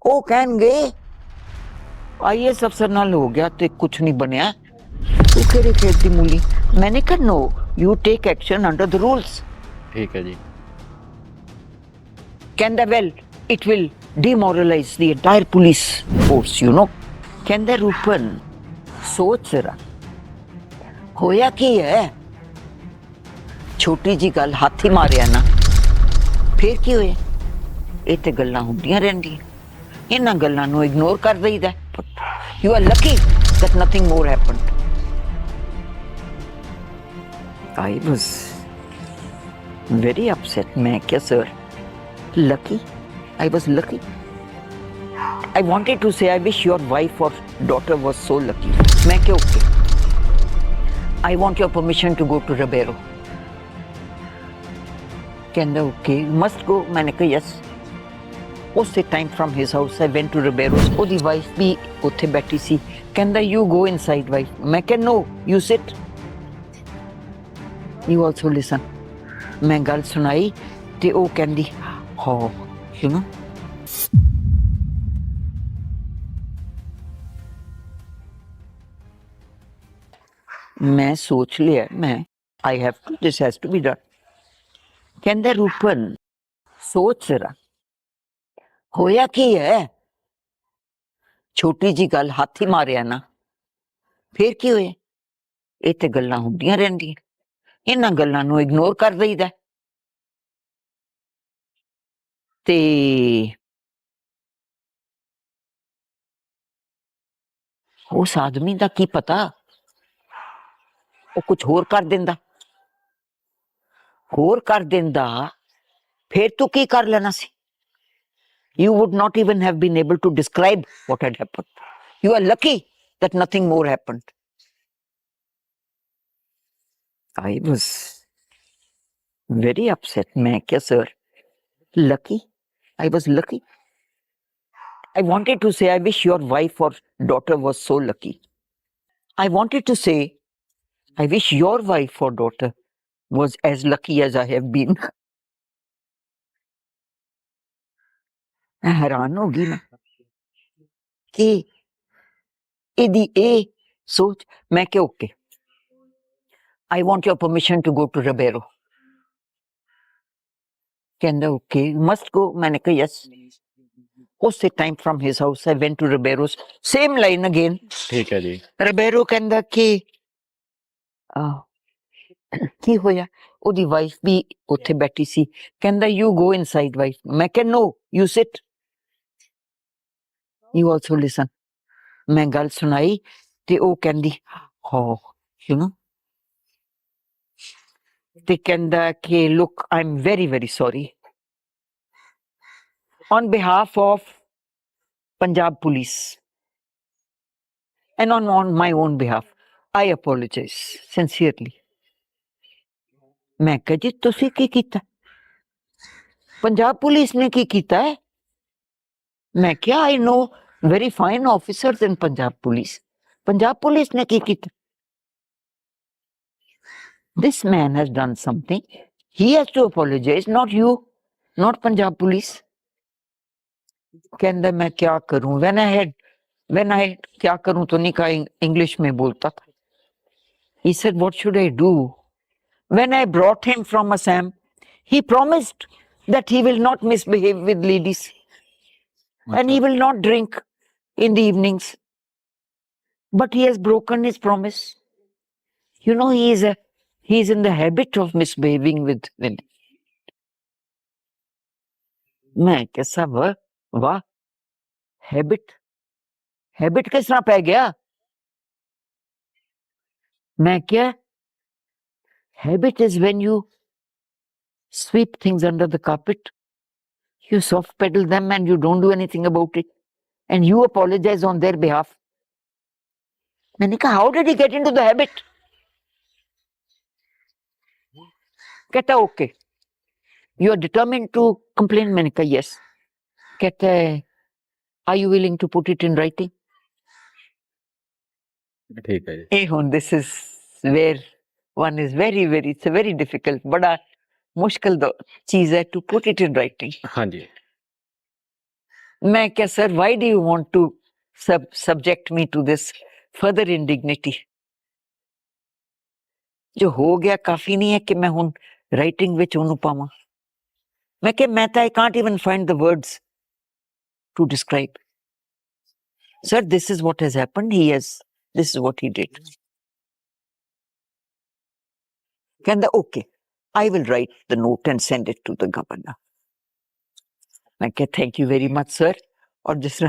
ਉਹ ਕਹਿਣਗੇ ਆਈਐਸ ਅਫਸਰ ਨਾਲ ਹੋ ਗਿਆ ਤੇ ਕੁਝ ਨਹੀਂ ਬਣਿਆ, ਤੂੰ ਕਿਹੜੇ ਖੇਤ ਦੀ ਮੂਲੀ। मैंने कहा no, you take action under the rules. ठीक है जी। कहता well it will demoralise the entire police force, you know. कहता रूपन सोच जरा होया की है, छोटी जी गल हाथी मारिया ना, फिर की होया। ये तो गल्लां हुंदियां रहंदियां, इन्हां गल्लां नूं इग्नोर कर दईदा। You are lucky that nothing more happened. I was very upset. मैं क्या sir? Lucky? I was lucky. I wanted to say I wish your wife or daughter was so lucky. मैं क्या okay? I want your permission to go to Ribeiro. कहना okay, must go. मैंने कहा yes. उसी time from his house I went to Ribeiro. ਉਹਦੀ wife भी ਉੱਥੇ बैठी सी। कहना you go inside wife. मैं कहा no, you sit. You also listen. मैं गल सुनाई ते ਉਹ ਕਹਿੰਦੀ ਹਾਂ, you know। मैं सोच लिया, मैं I have to, this has to be done। कहंदा रूपन सोच जरा होया की है, छोटी जी गल हाथी मारिया ना, फिर की होया। ये ते गल्लां हुंदियां रहंदियां, इन्हां गल्लां नूं इग्नोर कर दईदा। ते उस आदमी दा की पता, ਉਹ ਕੁਝ ਹੋਰ ਕਰ ਦਿੰਦਾ, ਫਿਰ ਤੂੰ ਕੀ ਕਰ ਲੈਣਾ ਸੀ। You would not even have been able to describe what had happened. You are lucky that nothing more happened. I was very upset. मैं क्या sir? Lucky? I was lucky. I wanted to say I wish your wife or daughter was so lucky. I wanted to say I wish your wife or daughter was as lucky as I have been. मैं हैरान हो गई ना कि ਇਹਦੀ ਇਹ ਸੋਚ। ਮੈਂ ਕਿਹਾ okay, I want your permission to go to Ribeiro. ਕਹਿੰਦਾ ਓਕੇ, ਮਸਟ ਗੋ। मैंने कहा यस। ਉਸੇ time from his house I went to Ribeiro. Same line again. ठीक है जी। ਰਿਬੇਰੋ ਕਹਿੰਦਾ ਕਿ ਕੀ ਹੋਇਆ। ਉਹਦੀ ਵਾਈਫ ਵੀ ਉੱਥੇ ਬੈਠੀ ਸੀ। ਕਹਿੰਦਾ ਯੂ ਗੋ ਇਨਸਾਈਡ ਵਾਈਫ। ਮੈਂ ਕਿਹਾ no, you sit. You also listen. ਮੈਂ ਗੱਲ ਸੁਣਾਈ ਤੇ ਉਹ ਕਹਿੰਦੀ ਹਾਂ, ਯੂ ਨੋ। ਤੇ ਕਹਿੰਦਾ ਕਿ look I am very very sorry on behalf of Punjab Police and on my own behalf, I apologize sincerely। मैं कहा जी तुसी की कीता, पंजाब पुलिस ने की कीता है। मैं क्या I know very fine officers in Punjab police ने की कीता। This man has done something, he has to apologize, not you, not Punjab Police। कहता मैं क्या करूं, when I क्या करूं तो नहीं कहा, इंग्लिश में बोलता था। He said what should I do? When I brought him from Assam, he promised that he will not misbehave with ladies and he will not drink in the evenings, but he has broken his promise। You know, he is in the habit of misbehaving with women। मैं कैसा वाह, habit किस तरह पै गया। मैं क्या, habit is when you sweep things under the carpet, you soft pedal them and you don't do anything about it and you apologize on their behalf। मैंने कहा how did he get into the habit? कहता okay, you are determined to complain. मैंने कहा yes. कहता है are you willing to put it in writing. ठीक है जी। ए हुन this is where one is very very, it's very difficult, बड़ा मुश्किल चीज है to put it in writing. हाँ जी। मैं क्या sir, why do you want to subject me to this further indignity? जो हो ਗਿਆ ਕਾਫੀ ਨਹੀਂ ਹੈ ਕਿ ਮੈਂ ਹੁਣ ਰਾਈਟਿੰਗ ਵਿੱਚ ਉਹਨੂੰ ਪਾਵਾਂ। ਮੈਂ ਕਿ ਮੈਂ ਤਾਂ I can't even find the words to describe. Sir, this is what has happened. This is what he did. ਕਹਿੰਦਾ okay, I will write the note and send it to the governor. मैं क्या thank you very much sir. और जिस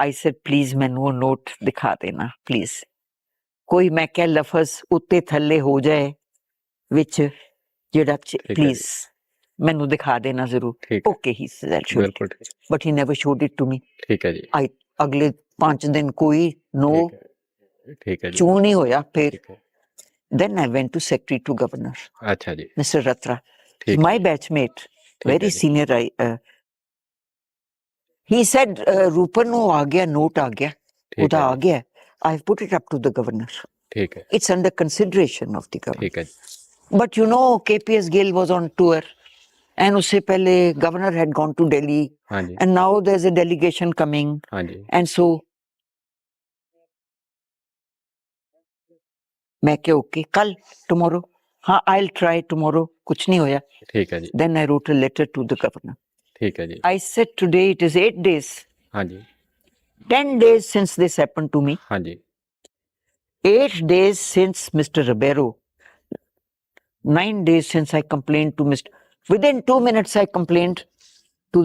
I said please ਮੈਨੂੰ ਉਹ note ਦਿਖਾ ਦੇਣਾ please. ਕੋਈ ਮੈਂ ਕਿਹਾ ਲਫ਼ਜ਼ ਉੱਤੇ ਥੱਲੇ ਹੋ ਜਾਏ ਵਿੱਚ ਜਿਹੜਾ ਹੈ please ਮੈਨੂੰ ਦਿਖਾ ਦੇਣਾ ਜ਼ਰੂਰ। ਠੀਕ ਹੈ Okay, he said I'll show it. ਬਿਲਕੁਲ ਠੀਕ But he never showed it to me. ਠੀਕ ਹੈ ਜੀ ਅਗਲੇ 5 ਦਿਨ ਕੋਈ no ਠੀਕ ਹੈ ਜੀ ਚੂ ਨਹੀਂ ਹੋਇਆ। ਫਿਰ ਠੀਕ ਹੈ then I went to secretary to governor, ਅੱਛਾ ਜੀ Mr. Ratra. ਠੀਕ My ਹੈ batchmate, ਠੀਕ ਹੈ very ਜੀ senior. He said, Rupan ਨੂੰ ਆ ਗਿਆ note ਆ ਗਿਆ ਠੀਕ ਉਹਦਾ ਹੈ ਆ ਗਿਆ। I've put it up to the governor. ਠੀਕ ਹੈ It's under consideration of the governor. ਠੀਕ ਹੈ ਜੀ But you know, KPS Gill was on tour, and usse pehle governor had gone to Delhi, ਹਾਂਜੀ and now there's a delegation coming, ਹਾਂਜੀ and so मैं क्या okay, कल tomorrow, हाँ I'll try tomorrow, कुछ नहीं होया। ਠੀਕ ਹੈ ਜੀ Then I wrote a letter to the governor. ਠੀਕ ਹੈ ਜੀ I said today it is 8 days, ਹਾਂਜੀ 10 days since this happened to me, ਹਾਂਜੀ 8 days since Mr. Ribeiro, 9 days since I complained to Mr. Within 2 minutes I complained to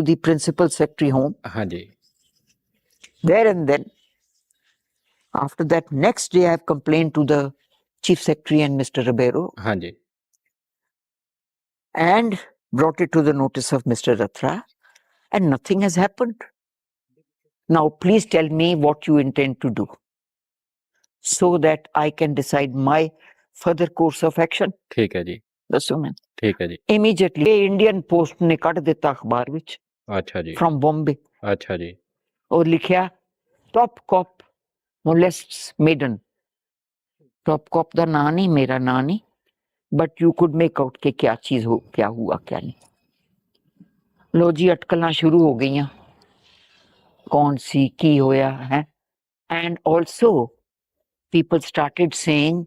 the principal secretary home. ਹਾਂਜੀ There and then, after that, next day I have complained to the chief secretary and Mr. Ribeiro ਹਾਂਜੀ and brought it to the notice of Mr. Ratra, and nothing has happened. Now, please tell me what you intend to do so that I can decide my further course of action. ਠੀਕ ਹੈ ਜੀ ਦੱਸੋ ਮੈਂ ਠੀਕ ਹੈ ਜੀ immediately Indian Post ਨੇ ਕੱਢ ਦਿੱਤਾ ਅਖਬਾਰ ਵਿੱਚ ਅੱਛਾ ਜੀ from Bombay ਅੱਛਾ ਜੀ ਔਰ ਲਿਖਿਆ top cop molests maiden. Top cop ਦਾ ਨਾਂ ਨਹੀਂ, ਮੇਰਾ ਨਾਂ ਨਹੀਂ, but you could make out ਕਿ क्या चीज हो, क्या हुआ क्या नहीं। लो जी अटकਲਾਂ ਸ਼ੁਰੂ ਹੋ ਗਈਆਂ, ਕੌਣ ਸੀ ਕੀ ਹੋਇਆ ਹੈ। And also people started saying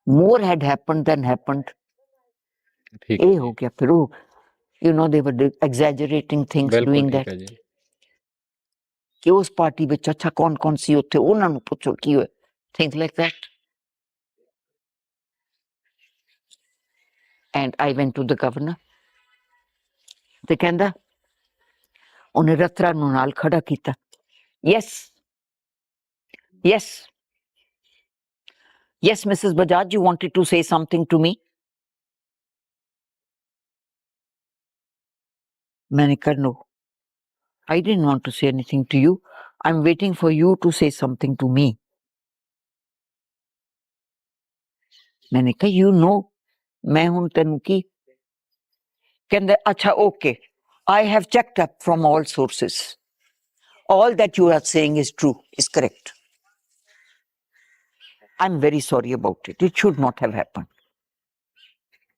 more had happened than happened. ਠੀਕ ਇਹ ਹੋ ਗਿਆ ਫਿਰ ਉਹ you know they were exaggerating things, ਬਿਲਕੁਲ doing ਠੀਕ that ਹੈ ਜੀ ਕਿ ਉਸ ਪਾਰਟੀ ਵਿੱਚ ਅੱਛਾ ਕੌਣ ਕੌਣ ਸੀ ਉੱਥੇ, ਉਹਨਾਂ ਨੂੰ ਪੁੱਛੋ ਕੀ ਹੋਇਆ, things like that. And I went to the governor. ਤੇ ਕਹਿੰਦਾ ਉਹਨੇ ਰਤਰਾ ਨੂੰ ਨਾਲ ਖੜਾ ਕੀਤਾ। Yes, yes, yes, Mrs. Bajaj, you wanted to say something to me? मैंने कहा no, I didn't want to say anything to you. I'm waiting for you to say something to me. मैंने कहा you know, मैं ਹੁਣ ਤੈਨੂੰ ਕੀ ਕਹਿੰਦੇ ਅੱਛਾ okay, I have checked up from all sources. All that you are saying is true, is correct. I'm very sorry about it. It should not have happened.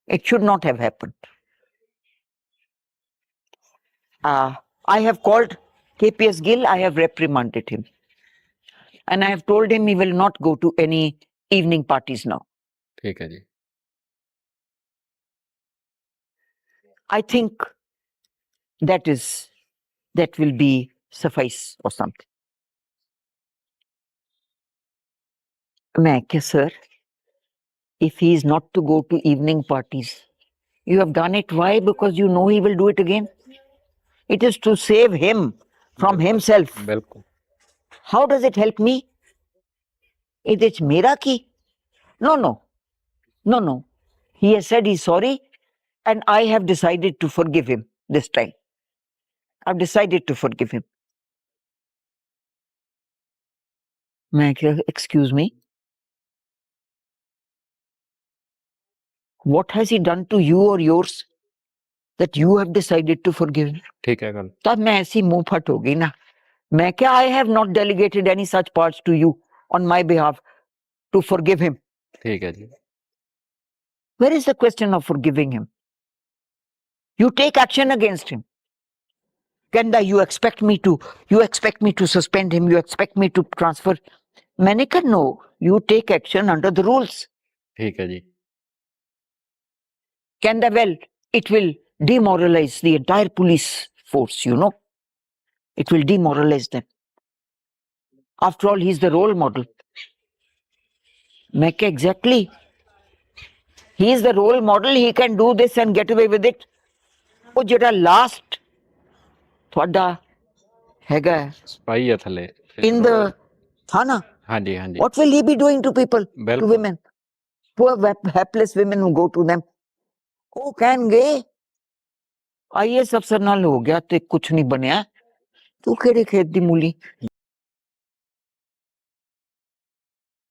It should not have happened. I have called KPS Gill. I have reprimanded him. And I have told him he will not go to any evening parties now. ਠੀਕ ਹੈ ਜੀ I think that will be suffice or something. मैं क्या sir, if he is not to go to evening parties, you have done it. Why? Because you know he will do it again. It is to save him from himself. ਬਿਲਕੁਲ How does it help me? ਇਹਦੇ ਚ ਮੇਰਾ ਕੀ? No, no, no, no. He has said he's sorry, and I have decided to forgive him this time. I've decided to forgive him. मैं क्या, excuse me? What has he done to you or yours that you have decided to forgive him? ਠੀਕ ਹੈ ਗੱਲ तब मैं ऐसी मुंह फट हो गई ना। मैं क्या, I have not delegated any such parts to you on my behalf to forgive him. ਠੀਕ ਹੈ ਜੀ Where is the question of forgiving him? You take action against him. कहता you expect me to suspend him, you expect me to transfer. मैंने कहा no, you take action under the rules. ठीक है जी। कहता well, it will demoralize the entire police force, you know. It will demoralize them. After all, he's the role model. मैं कहा exactly. He is the role model, he can do this and get away with it. ਉਹ ਜਿਹੜਾ last ਤੁਹਾਡਾ ਹੈਗਾ ਸਪਾਈ ਆ ਥੱਲੇ in the thana, ਹਾਂਜੀ ਹਾਂਜੀ what will he be doing to people, to ਬਿਲਕੁਲ women, poor helpless women who go to them? ਉਹ ਕਹਿਣਗੇ ਆਈਐਸ ਅਫਸਰ ਨਾਲ ਹੋ ਗਿਆ ਤੇ ਕੁਝ ਨਹੀਂ ਬਣਿਆ, ਤੂੰ ਕਿਹੜੇ ਖੇਤ ਦੀ ਮੂਲੀ।